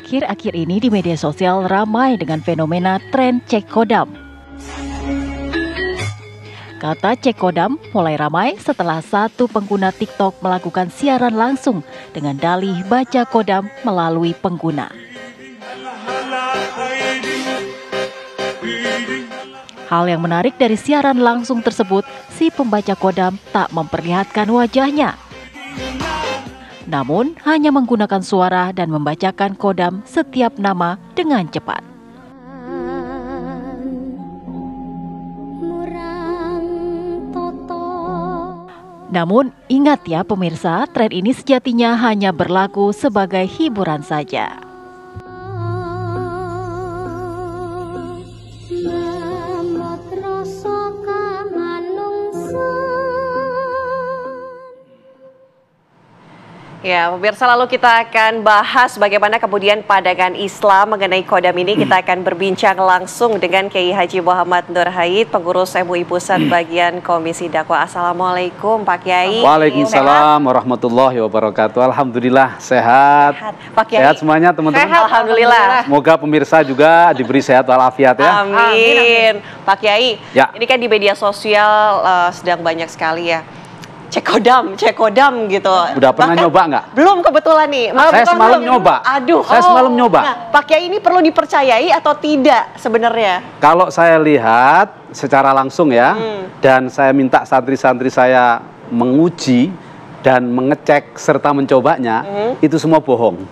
Akhir-akhir ini di media sosial ramai dengan fenomena tren cek kodam. Kata cek kodam mulai ramai setelah satu pengguna TikTok melakukan siaran langsung dengan dalih baca kodam melalui pengguna. Hal yang menarik dari siaran langsung tersebut, si pembaca kodam tak memperlihatkan wajahnya. Namun hanya menggunakan suara dan membacakan kodam setiap nama dengan cepat. Namun ingat ya pemirsa, tren ini sejatinya hanya berlaku sebagai hiburan saja. Ya, pemirsa, lalu kita akan bahas bagaimana kemudian pandangan Islam mengenai kodam ini. Kita akan berbincang langsung dengan Kiai Haji Muhammad Nur Haid, pengurus MUI Pusat bagian Komisi Dakwah. Assalamualaikum Pak Kiai. Waalaikumsalam warahmatullahi wabarakatuh. Alhamdulillah sehat. Pak Kiai. Sehat semuanya teman-teman. Alhamdulillah. Semoga pemirsa juga diberi sehat walafiat ya. Amin. Pak Kiai, ya. Ini kan di media sosial sedang banyak sekali ya. Cek kodam gitu. Udah pernah nyoba nggak? Belum kebetulan nih. Saya semalam nyoba. Aduh. Saya semalam nyoba. Nah, Pak Kiai ini perlu dipercayai atau tidak sebenarnya? Kalau saya lihat secara langsung ya, dan saya minta santri-santri saya menguji dan mengecek serta mencobanya, itu semua bohong.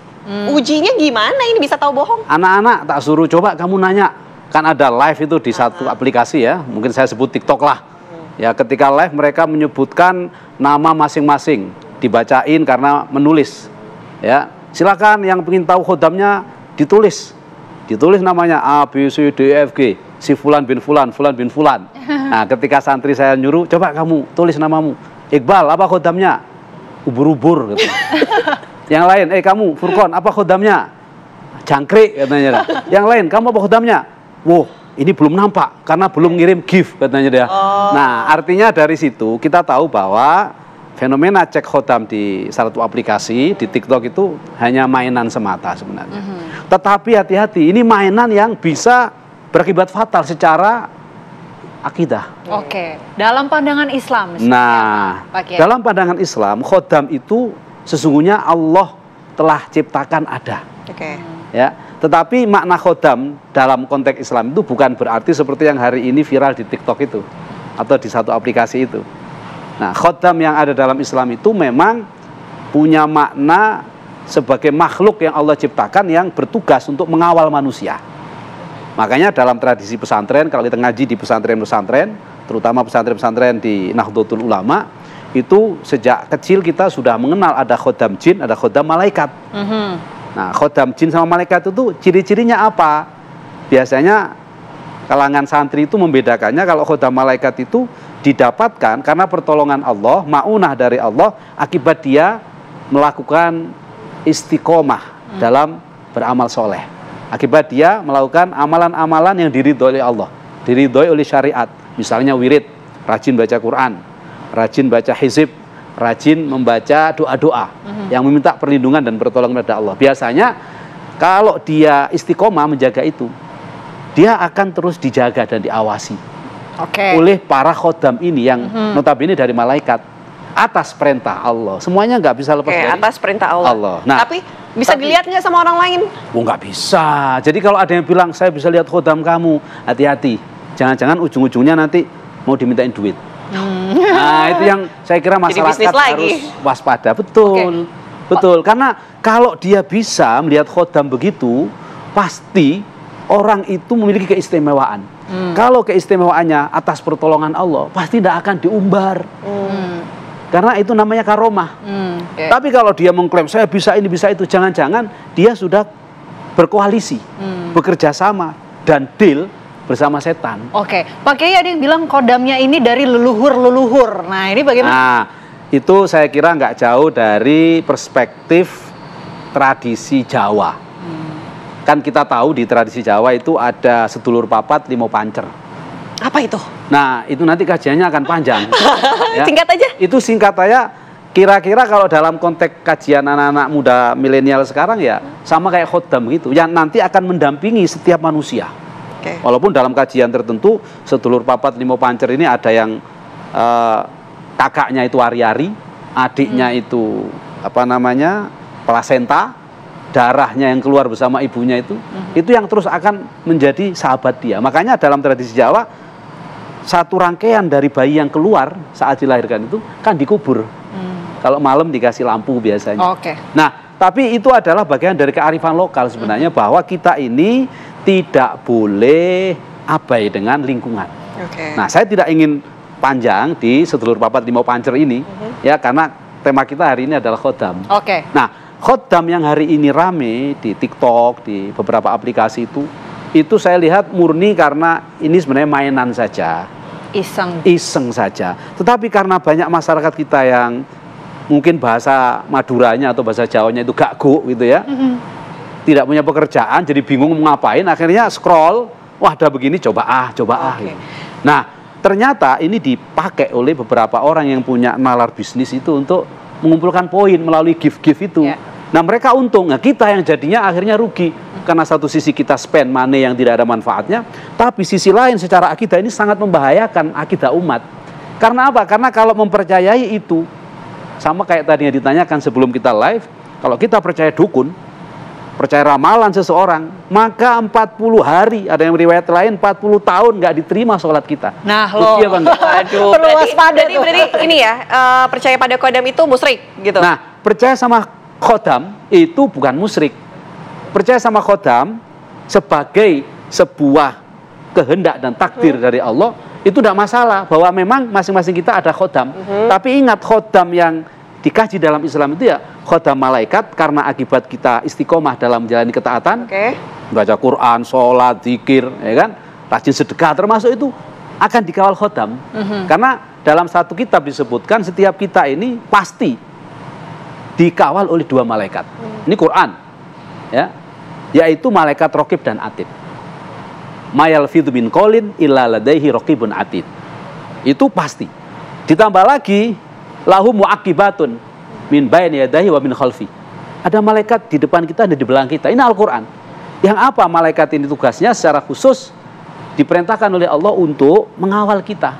Ujinya gimana ini bisa tahu bohong? Anak-anak tak suruh coba, kamu nanya. Kan ada live itu di satu aplikasi ya, mungkin saya sebut TikTok lah. Ya, ketika live mereka menyebutkan nama masing-masing, dibacain karena menulis. Ya, silakan yang ingin tahu khodamnya ditulis namanya A, B, C, D, E, F, G, si Fulan bin Fulan, Fulan bin Fulan. Nah, ketika santri saya nyuruh, coba kamu tulis namamu. Iqbal, apa khodamnya? Ubur-ubur. Gitu. Yang lain, kamu Furqon, apa khodamnya? Jangkrik katanya. Yang lain, kamu apa khodamnya? Wow, ini belum nampak karena belum ngirim gift katanya dia. Nah, artinya dari situ kita tahu bahwa fenomena cek khodam di satu aplikasi di TikTok itu hanya mainan semata sebenarnya. Tetapi hati-hati, ini mainan yang bisa berakibat fatal secara akidah. Oke, dalam pandangan Islam. Nah, dalam pandangan Islam, khodam itu sesungguhnya Allah telah ciptakan ada. Ya. Tetapi makna khodam dalam konteks Islam itu bukan berarti seperti yang hari ini viral di TikTok itu atau di satu aplikasi itu. Nah, khodam yang ada dalam Islam itu memang punya makna sebagai makhluk yang Allah ciptakan yang bertugas untuk mengawal manusia. Makanya dalam tradisi pesantren, kalau kita ngaji di pesantren-pesantren, terutama pesantren-pesantren di Nahdlatul Ulama, itu sejak kecil kita sudah mengenal ada khodam jin, ada khodam malaikat. Nah, khodam jin sama malaikat itu ciri-cirinya apa? Biasanya kalangan santri itu membedakannya kalau khodam malaikat itu didapatkan karena pertolongan Allah, ma'unah dari Allah, akibat dia melakukan istiqomah dalam beramal soleh. Akibat dia melakukan amalan-amalan yang diridhoi oleh Allah, diridhoi oleh syariat. Misalnya wirid, rajin baca Quran, rajin baca hizib, rajin membaca doa-doa yang meminta perlindungan dan pertolongan pada Allah. Biasanya kalau dia istiqomah menjaga itu, dia akan terus dijaga dan diawasi oleh para khodam ini yang notabene dari malaikat atas perintah Allah. Semuanya nggak bisa lepas dari atas perintah Allah. Nah, tapi bisa dilihat nggak sama orang lain? Oh, nggak bisa. Jadi kalau ada yang bilang saya bisa lihat khodam kamu, hati-hati. Jangan-jangan ujung-ujungnya nanti mau dimintain duit. Nah, itu yang saya kira masyarakat harus waspada. Betul, betul. Karena kalau dia bisa melihat khodam begitu, pasti orang itu memiliki keistimewaan. Kalau keistimewaannya atas pertolongan Allah, pasti tidak akan diumbar. Karena itu namanya karomah. Tapi kalau dia mengklaim saya bisa ini bisa itu, jangan-jangan dia sudah berkoalisi, bekerja sama dan deal bersama setan. Oke, Pak Kiai ada yang bilang kodamnya ini dari leluhur-leluhur. Nah, ini bagaimana? Nah, itu saya kira nggak jauh dari perspektif tradisi Jawa. Kan kita tahu di tradisi Jawa itu ada sedulur papat limo pancer. Apa itu? Nah, itu nanti kajiannya akan panjang. Ya. Singkat aja. Itu singkat aja, kira-kira kalau dalam konteks kajian anak-anak muda milenial sekarang ya sama kayak khodam gitu, yang nanti akan mendampingi setiap manusia. Walaupun dalam kajian tertentu sedulur papat limo pancer ini ada yang kakaknya itu ari-ari, adiknya itu apa namanya plasenta, darahnya yang keluar bersama ibunya itu yang terus akan menjadi sahabat dia. Makanya dalam tradisi Jawa satu rangkaian dari bayi yang keluar saat dilahirkan itu kan dikubur. Kalau malam dikasih lampu biasanya. Nah, tapi itu adalah bagian dari kearifan lokal sebenarnya, bahwa kita ini tidak boleh abai dengan lingkungan. Nah, saya tidak ingin panjang di sedulur papat limo pancer ini, ya, karena tema kita hari ini adalah khodam. Nah, khodam yang hari ini rame di TikTok, di beberapa aplikasi itu saya lihat murni karena ini sebenarnya mainan saja. Iseng saja. Tetapi karena banyak masyarakat kita yang mungkin bahasa Maduranya atau bahasa Jawanya itu gagu gitu ya, tidak punya pekerjaan, jadi bingung mau ngapain, akhirnya scroll, wah ada begini, coba gitu. Nah, ternyata ini dipakai oleh beberapa orang yang punya nalar bisnis itu untuk mengumpulkan poin melalui gift-gift itu. Nah, mereka untung. Nah, kita yang jadinya akhirnya rugi. Karena satu sisi kita spend money yang tidak ada manfaatnya, tapi sisi lain secara akidah ini sangat membahayakan akidah umat. Karena apa? Karena kalau mempercayai itu, sama kayak tadi yang ditanyakan sebelum kita live, kalau kita percaya dukun, percaya ramalan seseorang, maka 40 hari, ada yang riwayat lain 40 tahun nggak diterima sholat kita. Nah, loh. Waduh, perlu waspada. Berarti ini ya, percaya pada kodam itu musyrik gitu. Nah, percaya sama khodam itu bukan musyrik. Percaya sama khodam sebagai sebuah kehendak dan takdir dari Allah, itu tidak masalah, bahwa memang masing-masing kita ada khodam. Tapi ingat, khodam yang dikaji dalam Islam itu ya khodam malaikat, karena akibat kita istiqomah dalam menjalani ketaatan, baca Quran, sholat, zikir, ya kan, rajin sedekah, termasuk itu akan dikawal khodam. Karena dalam satu kitab disebutkan setiap kita ini pasti dikawal oleh 2 malaikat. Ini Quran, ya, yaitu malaikat raqib dan atid. Mayal fidhu min qaulin illa ladaihi raqibun atid. Itu pasti. Ditambah lagi lahum muaqibatun min baini yadayhi wa min khalfi. Ada malaikat di depan kita dan di belakang kita. Ini Al-Qur'an. Yang apa malaikat ini tugasnya secara khusus diperintahkan oleh Allah untuk mengawal kita.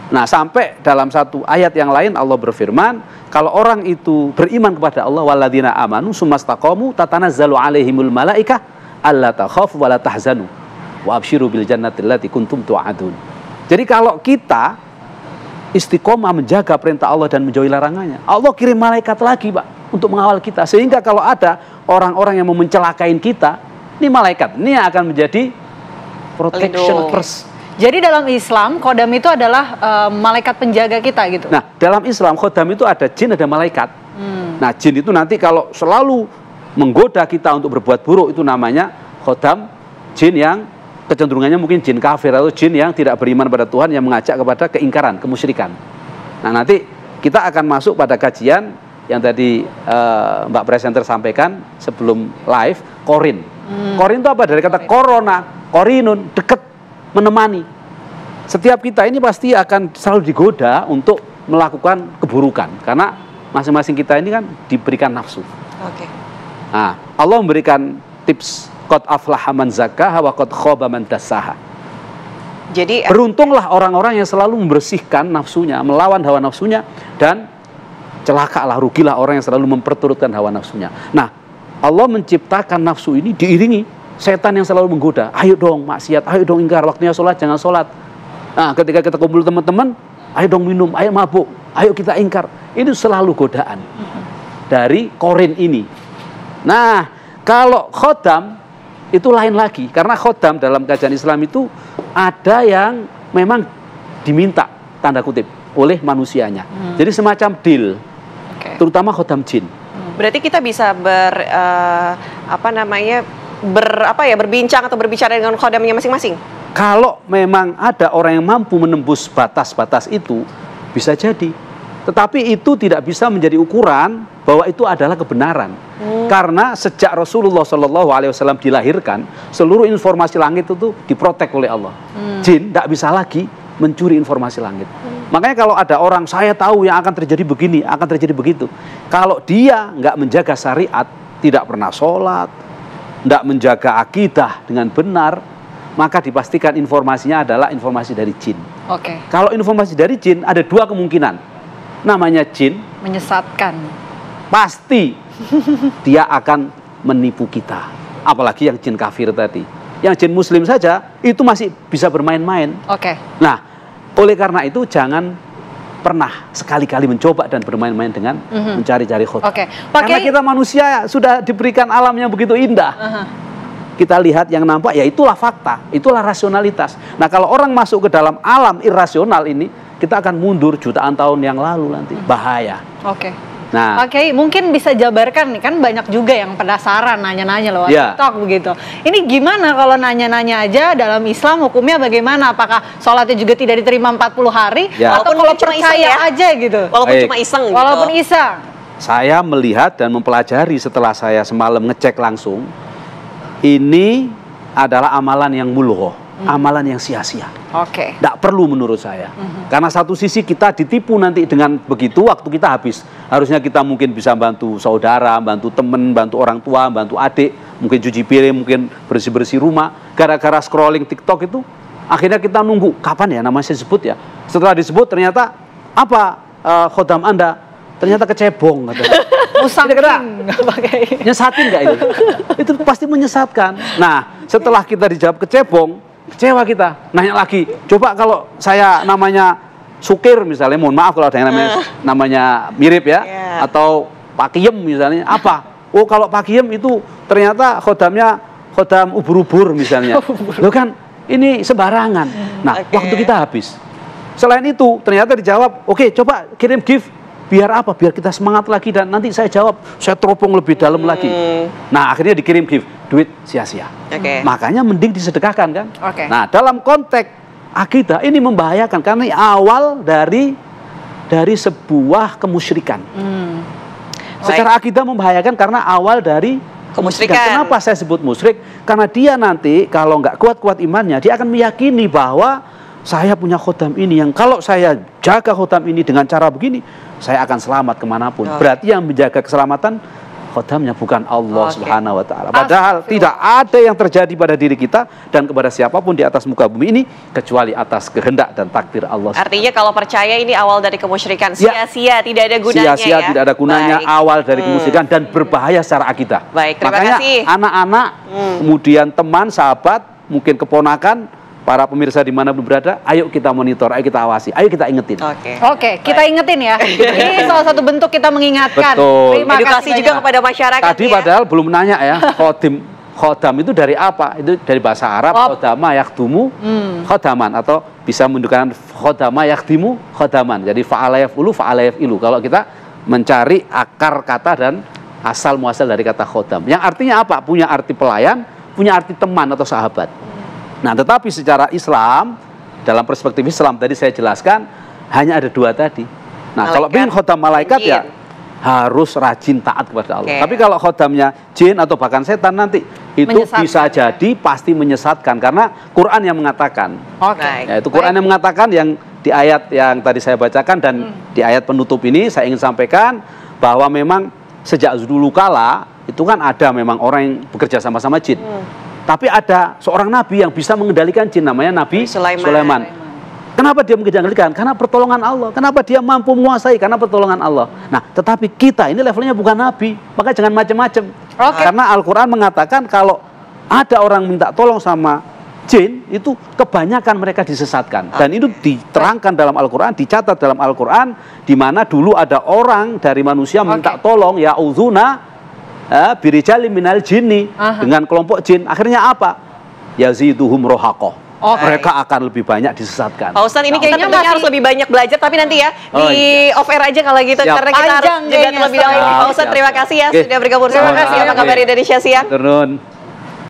Nah, sampai dalam satu ayat yang lain Allah berfirman, kalau orang itu beriman kepada Allah, walladzina amanu sumastaqamu tatanazzalu alaihimul malaikah alla takhafu wa la tahzanu wa absyiru bil jannati allati kuntum tu'adun. Jadi kalau kita istiqomah menjaga perintah Allah dan menjauhi larangannya, Allah kirim malaikat lagi, Pak, untuk mengawal kita. Sehingga kalau ada orang-orang yang mau mencelakain kita, ini malaikat ini yang akan menjadi protection first. Jadi dalam Islam khodam itu adalah malaikat penjaga kita gitu. Nah, dalam Islam khodam itu ada jin, ada malaikat. Nah, jin itu nanti kalau selalu menggoda kita untuk berbuat buruk, itu namanya khodam, jin yang kecenderungannya mungkin jin kafir atau jin yang tidak beriman pada Tuhan, yang mengajak kepada keingkaran, kemusyrikan. Nah, nanti kita akan masuk pada kajian yang tadi Mbak Presenter sampaikan sebelum live, korin. Korin itu apa? Dari kata korona, korinun, dekat, menemani. Setiap kita ini pasti akan selalu digoda untuk melakukan keburukan, karena masing-masing kita ini kan diberikan nafsu. Nah, Allah memberikan tips, qad aflaha man zakkaha wa qad khaba man dassaha. Jadi beruntunglah orang-orang yang selalu membersihkan nafsunya, melawan hawa nafsunya, dan celakalah, rugilah orang yang selalu memperturutkan hawa nafsunya. Nah, Allah menciptakan nafsu ini diiringi setan yang selalu menggoda. Ayo dong maksiat, ayo dong ingkar, waktunya sholat jangan sholat. Nah, ketika kita kumpul teman-teman, ayo dong minum, ayo mabuk, ayo kita ingkar. Ini selalu godaan dari korin ini. Nah, kalau khodam itu lain lagi, karena khodam dalam kajian Islam itu ada yang memang diminta, tanda kutip, oleh manusianya. Jadi semacam deal, terutama khodam jin. Berarti kita bisa berbincang atau berbicara dengan khodamnya masing-masing? Kalau memang ada orang yang mampu menembus batas-batas itu, bisa jadi. Tetapi itu tidak bisa menjadi ukuran bahwa itu adalah kebenaran. Karena sejak Rasulullah SAW dilahirkan, seluruh informasi langit itu diprotek oleh Allah. Jin tidak bisa lagi mencuri informasi langit. Makanya kalau ada orang, saya tahu yang akan terjadi begini, akan terjadi begitu. Kalau dia nggak menjaga syariat, tidak pernah sholat, nggak menjaga akidah dengan benar, maka dipastikan informasinya adalah informasi dari jin. Kalau informasi dari jin, ada dua kemungkinan. Namanya jin. Menyesatkan. Pasti dia akan menipu kita. Apalagi yang jin kafir tadi. Yang jin muslim saja, itu masih bisa bermain-main. Nah, oleh karena itu jangan pernah sekali-kali mencoba dan bermain-main dengan mencari-cari khotam. Karena kita manusia sudah diberikan alam yang begitu indah. Kita lihat yang nampak, ya itulah fakta, itulah rasionalitas. Nah, kalau orang masuk ke dalam alam irasional ini, kita akan mundur jutaan tahun yang lalu nanti. Bahaya. Nah, mungkin bisa jabarkan nih, kan banyak juga yang penasaran nanya-nanya lewat TikTok begitu. Ini gimana kalau nanya-nanya aja dalam Islam hukumnya bagaimana? Apakah sholatnya juga tidak diterima 40 hari? Atau kalau percaya aja gitu? Walaupun cuma iseng gitu. Walaupun iseng. Saya melihat dan mempelajari setelah saya semalam ngecek langsung, ini adalah amalan yang mulghoh, amalan yang sia-sia. Tidak perlu menurut saya. Karena satu sisi kita ditipu nanti dengan begitu, waktu kita habis. Harusnya kita mungkin bisa bantu saudara, bantu teman, bantu orang tua, bantu adik, mungkin cuci piring, mungkin bersih-bersih rumah. Gara-gara scrolling TikTok itu, akhirnya kita nunggu, kapan ya namanya disebut ya. Setelah disebut ternyata, apa khotam Anda? Ternyata kecebong. Nyesatin nggak itu? Itu pasti menyesatkan. Nah, setelah kita dijawab kecebong, kecewa kita, nanya lagi. Coba kalau saya namanya Sukir misalnya, mohon maaf kalau ada yang namanya mirip ya, atau Pak Kiem misalnya, apa? Oh, kalau Pak Kiem itu ternyata khodamnya khodam ubur-ubur misalnya. Loh kan, ini sembarangan. Nah, waktu kita habis. Selain itu, ternyata dijawab, oke, coba kirim gift. Biar apa? Biar kita semangat lagi dan nanti saya jawab, saya teropong lebih dalam lagi. Nah, akhirnya dikirim gift, duit sia-sia. Makanya mending disedekahkan kan? Nah, dalam konteks akidah ini membahayakan karena ini awal dari sebuah kemusyrikan. Secara akidah membahayakan karena awal dari kemusyrikan. Kenapa saya sebut musyrik? Karena dia nanti kalau nggak kuat-kuat imannya, dia akan meyakini bahwa saya punya khotam ini yang kalau saya jaga khotam ini dengan cara begini, saya akan selamat kemanapun. Berarti yang menjaga keselamatan khotamnya bukan Allah Subhanahu wa Ta'ala. Padahal tidak ada yang terjadi pada diri kita dan kepada siapapun di atas muka bumi ini kecuali atas kehendak dan takdir Allah. Artinya kalau percaya ini awal dari kemusyrikan, sia-sia, tidak ada gunanya. Sia-sia, tidak ada gunanya, awal dari kemusyrikan dan berbahaya secara akidah. Makanya anak-anak, kemudian teman, sahabat, mungkin keponakan, para pemirsa dimanapun berada, ayo kita monitor, ayo kita awasi, ayo kita ingetin. Kita ingetin ya. Ini salah satu bentuk kita mengingatkan. Edukasi juga kepada masyarakat. Tadi padahal belum nanya ya, khodam itu dari apa? Itu dari bahasa Arab, khodama yakhdumu khodaman, atau bisa menunjukkan khodama yakhdimu khodaman. Jadi fa'ala yaf'ulu, fa'ala yaf'ilu. Kalau kita mencari akar kata dan asal muasal dari kata khodam, yang artinya apa? Punya arti pelayan, punya arti teman atau sahabat. Nah, tetapi secara Islam, dalam perspektif Islam tadi saya jelaskan, hanya ada dua tadi. Nah, kalau ingin khodam malaikat ya harus rajin taat kepada Allah. Tapi kalau khodamnya jin atau bahkan setan nanti, itu bisa jadi pasti menyesatkan. Karena Quran yang mengatakan. Yaitu Quran yang mengatakan yang di ayat yang tadi saya bacakan dan di ayat penutup ini saya ingin sampaikan bahwa memang sejak dulu kala, itu kan ada memang orang yang bekerja sama-sama jin. Tapi ada seorang nabi yang bisa mengendalikan jin, namanya Nabi Sulaiman. Kenapa dia mengendalikan? Karena pertolongan Allah. Kenapa dia mampu menguasai? Karena pertolongan Allah. Nah, tetapi kita ini levelnya bukan nabi, maka jangan macam-macam. Karena Al-Quran mengatakan kalau ada orang minta tolong sama jin, itu kebanyakan mereka disesatkan. Dan itu diterangkan dalam Al-Quran, dicatat dalam Al-Quran, di mana dulu ada orang dari manusia minta tolong, ya'udzuuna birijali minal jinni, dengan kelompok jin. Akhirnya apa? Yaziduhum rohaqoh. Mereka akan lebih banyak disesatkan. Pak Ustadz, ini kayaknya harus lebih banyak belajar, tapi nanti ya di off air aja kalau gitu. Karena kita harus jeda terlebih dahulu. Pak Ustadz, terima kasih ya sudah bergabung. Terima kasih. Apa kabar Indonesia Siang?